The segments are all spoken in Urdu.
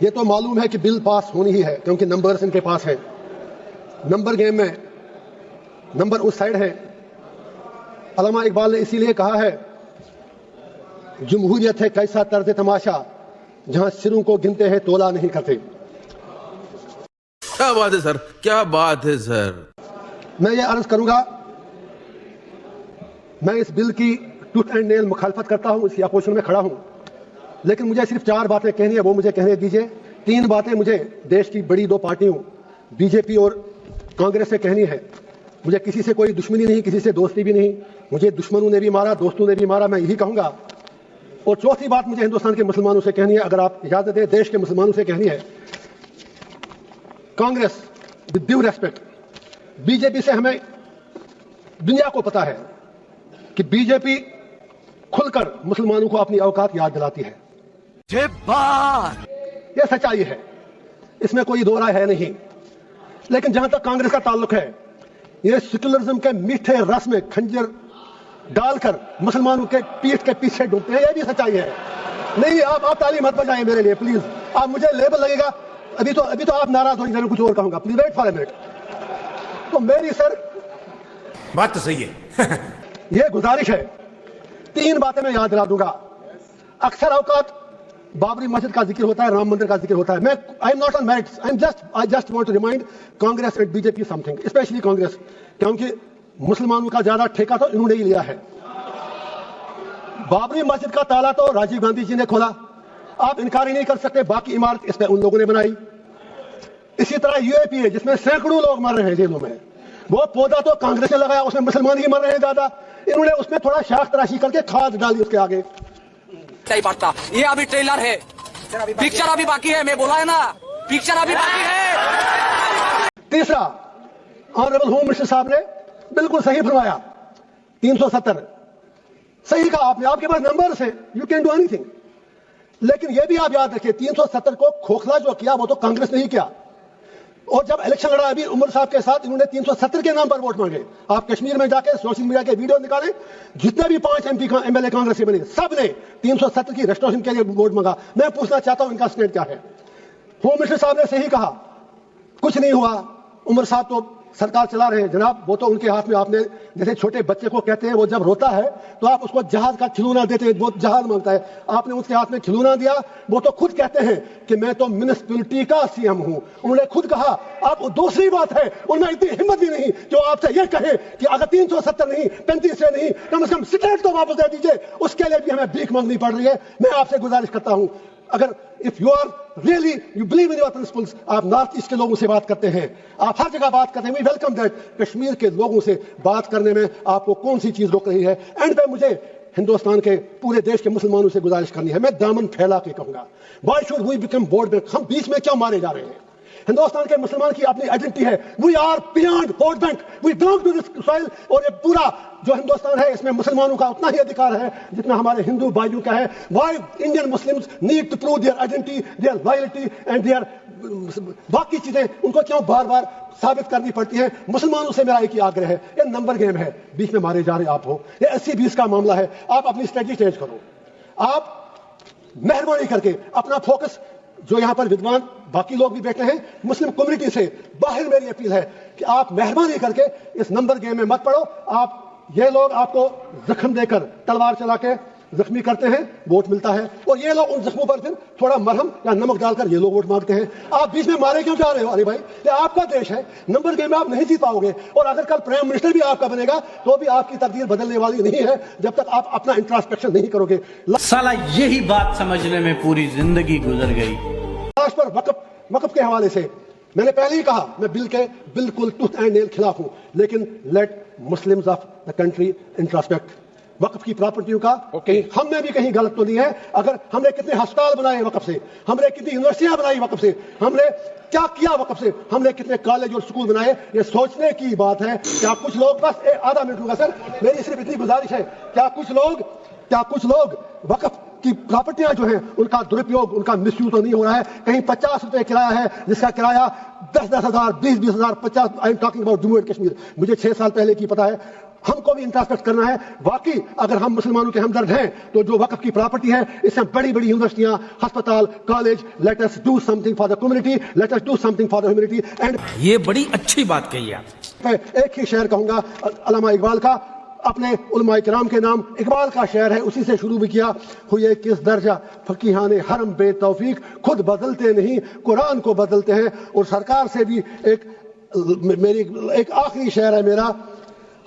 یہ تو معلوم ہے کہ بل پاس ہونی ہی ہے کیونکہ نمبرز ان کے پاس ہے. نمبر گیم میں نمبر اس سائڈ ہے. علامہ اقبال نے اسی لیے کہا ہے جمہوریت ہے کیسا طرز تماشا جہاں سروں کو گنتے ہیں تولا نہیں کرتے. کیا بات ہے سر, کیا بات ہے سر. میں یہ عرض کروں گا, میں اس بل کی ٹوٹ اینڈ نیل مخالفت کرتا ہوں, اس کی اپوزیشن میں کھڑا ہوں, لیکن مجھے صرف 4 باتیں کہنی ہے, وہ مجھے کہنے دیجیے. 3 باتیں مجھے دیش کی بڑی 2 پارٹیوں بی جے پی اور کانگریس سے کہنی ہے. مجھے کسی سے کوئی دشمنی نہیں, کسی سے دوستی بھی نہیں. مجھے دشمنوں نے بھی مارا, دوستوں نے بھی مارا, میں یہی کہوں گا. اور چوتھی بات مجھے ہندوستان کے مسلمانوں سے کہنی ہے, اگر آپ اجازت دیں, دیش کے مسلمانوں سے کہنی ہے. Congress with due respect, B J P سے ہمیں دنیا کو پتا ہے کہ بی جے پی کھل کر مسلمانوں کو اپنی اوقات یاد دلاتی ہے. یہ سچائی ہے, اس میں کوئی دو رائے ہے نہیں. لیکن جہاں تک کانگریس کا تعلق ہے, یہ سیکولرزم کے میٹھے رس میں کھنجر ڈال کر مسلمانوں کے پیٹھ کے پیچھے ڈوبتے ہیں, یہ بھی سچائی ہے. نہیں, آپ تعلیم مت بجائیں میرے لیے پلیز. آپ مجھے لیبل لگے گا, ابھی تو آپ ناراض ہو جائیں, کچھ اور کہوں گا, please wait for a minute. تو میری سر بات تو صحیح ہے. یہ گزارش ہے, 3 باتیں میں یاد دلا دوں گا. اکثر اوقات بابری مسجد کا ذکر ہوتا ہے, رام مندر کا ذکر ہوتا ہے. میں I am not on merits, I just want to remind Congress and B J P something, especially Congress, کیونکہ مسلمانوں کا زیادہ ٹھیکہ تو انہوں نے ہی لیا ہے. بابری مسجد کا تالا تو راجیو گاندھی جی نے کھولا, آپ انکار ہی نہیں کر سکتے. باقی عمارت اس پہ ان لوگوں نے بنائی. اسی طرح یو اے پی ہے جس میں سینکڑوں لوگ مر رہے ہیں جیلوں میں, وہ پودا تو کانگریس نے لگایا, اس میں مسلمان ہی مر رہے ہیں زیادہ. انہوں نے اس میں تھوڑا شاخ تراشی کر کے کھاد ڈالی اس کے آگے. یہ ابھی ٹریلر ہے, پکچر ابھی باقی ہے. میں بولا ہے نا, پکچر ابھی باقی ہے. تیسرا, آنریبل ہوم منسٹر صاحب نے بالکل صحیح فرمایا, 370 صحیح کہا آپ نے, آپ کے پاس نمبرز ہیں, you can do any thing. لیکن یہ بھی آپ یاد رکھیے 370 کو کھوکھلا جو کیا وہ تو کانگریس نے ہی کیا. اور جب الیکشن لڑا ابھی عمر صاحب کے ساتھ, انہوں نے 370 کے نام پر ووٹ مانگے. آپ کشمیر میں جا کے سوشل میڈیا کے ویڈیو نکالیں, جتنے بھی 5 ایم ایل اے کانگریس کے بنے سب نے 370 کی ریسٹوریشن کے لیے ووٹ مانگا. میں پوچھنا چاہتا ہوں ان کا اسٹینڈ کیا ہے. ہوم منسٹر صاحب نے صحیح کہا, کچھ نہیں ہوا, عمر صاحب تو سرکار چلا رہے ہیں جناب, وہ تو ان کے ہاتھ میں, آپ نے جیسے چھوٹے بچے کو کہتے ہیں وہ جب روتا ہے تو آپ اس کو جہاز کا کھلونا دیتے ہیں, وہ جہاز مانگتا ہے, آپ نے اس کے ہاتھ میں کھلونا دیا. وہ تو خود کہتے ہیں کہ میں تو میونسپلٹی کا سی ایم ہوں, انہوں نے خود کہا. آپ دوسری بات ہے, ان میں اتنی ہمت بھی نہیں جو آپ سے یہ کہے کہ اگر 370 نہیں 35 سے نہیں, کم از کم اسٹیٹ تو واپس دے دیجیے. اس کے لیے بھی ہمیں بھیک مانگنی پڑ رہی ہے. میں آپ سے گزارش کرتا ہوں, اگر if you are really you believe in your principles, آپ نارتھ ایسٹ کے لوگوں سے بات کرتے ہیں, آپ ہر جگہ بات کرتے ہیں, we welcome that. کشمیر کے لوگوں سے بات کرنے میں آپ کو کون سی چیز روک رہی ہے؟ اینڈ پہ مجھے ہندوستان کے پورے دیش کے مسلمانوں سے گزارش کرنی ہے, میں دامن پھیلا کے کہوں گا, why should we become board bank? ہم بیچ میں کیوں مارے جا رہے ہیں؟ ہندوستان کے مسلمان کی اپنی آئیڈینٹی ہے, we are beyond vote bank, we belong to this soil. اور یہ پورا جو ہندوستان ہے اس میں مسلمانوں کا اتنا ہی ادھیکار ہے جتنا ہمارے ہندو بھائیوں کا ہے. Why Indian Muslims need to prove their identity, their loyalty and their باقی چیزیں ان کو کیوں بار بار ثابت کرنی پڑتی ہیں؟ مسلمانوں سے میرا ایک ہی آگرہ ہے, یہ نمبر گیم ہے, بیچ میں مارے جا رہے آپ ہو, یہ 80-20 کا معاملہ ہے. آپ اپنی اسٹریٹجی چینج کرو. آپ مہربانی کر کے اپنا فوکس, جو یہاں پر ودوان باقی لوگ بھی بیٹھے ہیں مسلم کمیونٹی سے باہر, میری اپیل ہے کہ آپ مہربانی کر کے اس نمبر گیم میں مت پڑو. آپ یہ لوگ آپ کو زخم دے کر تلوار چلا کے زخمی کرتے ہیں, ووٹ ملتا ہے, اور یہ لوگ ان زخموں پر پھر تھوڑا مرہم یا نمک ڈال کر یہ لوگ ووٹ مانگتے ہیں. آپ بیچ میں مارے کیوں جا رہے ہو؟ ارے بھائی, یہ آپ کا دیش ہے, نمبر گیم میں آپ نہیں جیت پاؤ گے. اور اگر کل پرائم منسٹر بھی آپ کا بنے گا تو بھی آپ کی تقدیر بدلنے والی نہیں ہے جب تک آپ اپنا انٹراسپیکشن نہیں کرو گے. سالہ یہی بات سمجھنے میں پوری زندگی گزر گئی. لاسٹ پر وقف کے حوالے سے میں نے پہلے ہی کہا, میں بل کے بالکل ٹوتھ اینڈ نیل خلاف ہوں, لیکن let Muslims of the country introspect. وقف کی پراپرٹیوں کا ہم نے بھی کہیں غلط تو نہیں ہے. اگر ہم نے کتنے ہسپتال بنائے وقف سے, ہم نے کتنی یونیورسٹیاں بنائی وقف سے, ہم نے کیا کیا وقف سے, ہم نے کتنے کالج اور سکول بنائے, یہ سوچنے کی بات ہے. کیا کچھ لوگ, بس آدھا منٹ ہوگا سر, میری صرف اتنی گزارش ہے, کیا کچھ لوگ وقف کی پراپرٹیاں جو ہیں ان کا درپیوگ, ان کا مس یوز تو نہیں ہو رہا ہے؟ کہیں 50 روپے کرایہ ہے جس کا کرایہ 10,000 20,000 50. I am talking about Jammu and Kashmir. مجھے 6 سال پہلے کی پتا ہے, ہم کو بھی انٹراسپیکٹ کرنا ہے. واقعی اگر ہم مسلمانوں کے ہمدرد ہیں تو جو وقف کی پراپرٹی ہے اس سے بڑی بڑی یونیورسٹیاں, ہسپتال, college, let us do something for the community, let us do something for the humanity. And یہ بڑی اچھی بات کہی آپ. ایک ہی شعر کہوں گا علامہ اقبال کا, اپنے علماء کرام کے نام اقبال کا شعر ہے, اسی سے شروع بھی کیا. ہوئے کس درجہ فقیہان حرم بے توفیق, خود بدلتے نہیں قرآن کو بدلتے ہیں. اور سرکار سے بھی ایک آخری شعر ہے میرا,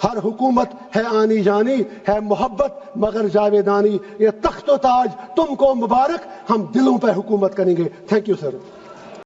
ہر حکومت ہے آنی جانی, ہے محبت مگر جاویدانی, یہ تخت و تاج تم کو مبارک, ہم دلوں پہ حکومت کریں گے. Thank you sir.